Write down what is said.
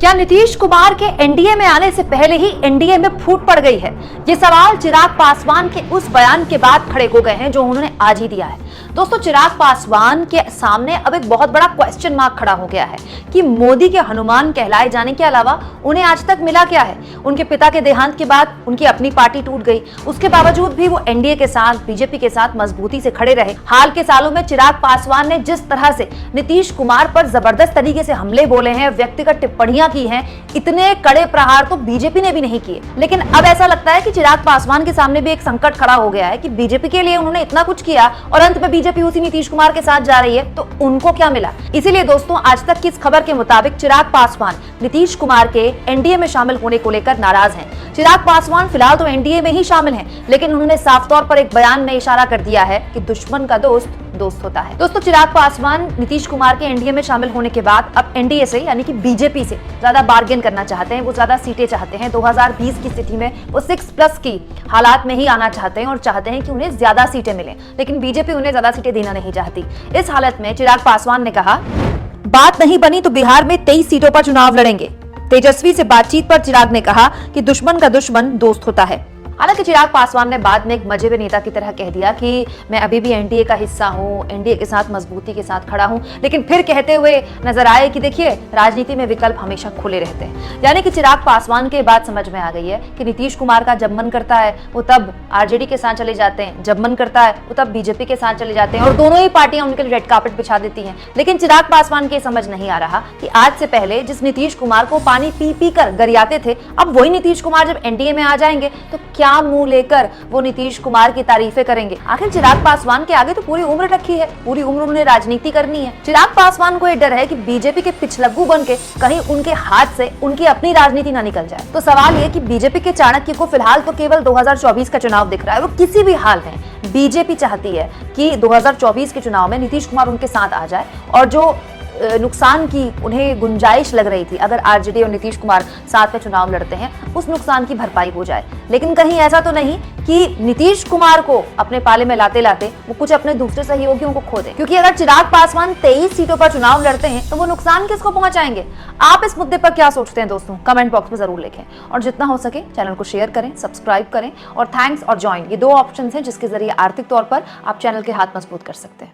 क्या नीतीश कुमार के एनडीए में आने से पहले ही एनडीए में फूट पड़ गई है? ये सवाल चिराग पासवान के उस बयान के बाद खड़े हो गए हैं जो उन्होंने आज ही दिया है। दोस्तों, चिराग पासवान के सामने अब एक बहुत बड़ा क्वेश्चन मार्क खड़ा हो गया है कि मोदी के हनुमान कहलाए जाने के अलावा उन्हें आज तक मिला क्या है। उनके पिता के देहांत के बाद उनकी अपनी पार्टी टूट गई, उसके बावजूद भी वो एनडीए के साथ, बीजेपी के साथ मजबूती से खड़े रहे। हाल के सालों में चिराग पासवान ने जिस तरह से नीतीश कुमार पर जबरदस्त तरीके से हमले बोले हैं, व्यक्तिगत टिप्पणियां की हैं, इतने कड़े प्रहार तो बीजेपी ने भी नहीं किए। लेकिन अब ऐसा लगता है कि चिराग पासवान के सामने भी एक संकट खड़ा हो गया है कि बीजेपी के लिए उन्होंने इतना कुछ किया और अंत में बीजेपी उसी नीतीश कुमार के साथ जा रही है, तो उनको क्या मिला। इसीलिए दोस्तों, आज तक की इस खबर के मुताबिक चिराग पासवान नीतीश कुमार के एनडीए में शामिल होने को लेकर नाराज हैं। चिराग पासवान फिलहाल तो एनडीए में ही शामिल हैं, लेकिन उन्होंने साफ तौर पर एक बयान में इशारा कर दिया है कि दुश्मन का दोस्त दोस्त होता है। दोस्तों, चिराग पासवान नीतीश कुमार के एनडीए में शामिल होने के बाद अब एनडीए से यानी कि बीजेपी से ज्यादा बार्गेन करना चाहते हैं, वो ज्यादा सीटें चाहते हैं। 2020 की स्थिति में वो 6+ की हालात में ही आना चाहते हैं और चाहते हैं कि उन्हें ज्यादा सीटें मिलें, लेकिन बीजेपी उन्हें ज्यादा सीटें देना नहीं चाहती। इस हालत में चिराग पासवान ने कहा, बात नहीं बनी तो बिहार में 23 सीटों पर चुनाव लड़ेंगे। तेजस्वी से बातचीत पर चिराग ने कहा कि दुश्मन का दुश्मन दोस्त होता है। हालांकि चिराग पासवान ने बाद में एक मजेदार नेता की तरह कह दिया कि मैं अभी भी एनडीए का हिस्सा हूं, एनडीए के साथ मजबूती के साथ खड़ा हूं, लेकिन फिर कहते हुए नजर आए कि देखिए, राजनीति में विकल्प हमेशा खुले रहते हैं। यानी कि चिराग पासवान के बात समझ में आ गई है कि नीतीश कुमार का जब मन करता है वो तब आरजेडी के साथ चले जाते हैं, जब मन करता है वो तब बीजेपी के साथ चले जाते हैं और दोनों ही पार्टियां उनके लिए रेड कार्पेट बिछा देती हैं। लेकिन चिराग पासवान के समझ नहीं आ रहा कि आज से पहले जिस नीतीश कुमार को पानी पी पी कर गरियाते थे, अब वही नीतीश कुमार जब एनडीए में आ जाएंगे तो क्या मुंह लेकर वो नीतीश कुमार की तारीफें करेंगे। आखिर चिराग पासवान के आगे तो पूरी उम्र रखी है, पूरी उम्र उन्हें राजनीति करनी है। चिराग पासवान को ये डर है कि बीजेपी के पिछलग्गू बनके कहीं उनके हाथ से उनकी अपनी राजनीति ना निकल जाए। तो सवाल ये कि बीजेपी के चाणक्य को फिलहाल तो केवल 2024 का चुनाव दिख रहा है। वो किसी भी हाल में बीजेपी चाहती है कि 2024 के चुनाव में नीतीश कुमार उनके साथ आ जाए और जो नुकसान की उन्हें गुंजाइश लग रही थी अगर आरजेडी और नीतीश कुमार साथ में चुनाव लड़ते हैं, उस नुकसान की भरपाई हो जाए। लेकिन कहीं ऐसा तो नहीं कि नीतीश कुमार को अपने पाले में लाते लाते वो कुछ अपने दूसरे सहयोगियों को खो दे, क्योंकि अगर चिराग पासवान 23 सीटों पर चुनाव लड़ते हैं तो वो नुकसान किसको पहुंचाएंगे। आप इस मुद्दे पर क्या सोचते हैं दोस्तों, कमेंट बॉक्स में जरूर लिखें और जितना हो सके चैनल को शेयर करें, सब्सक्राइब करें और थैंक्स और ज्वाइन, ये 2 ऑप्शन हैं जिसके जरिए आर्थिक तौर पर आप चैनल के हाथ मजबूत कर सकते हैं।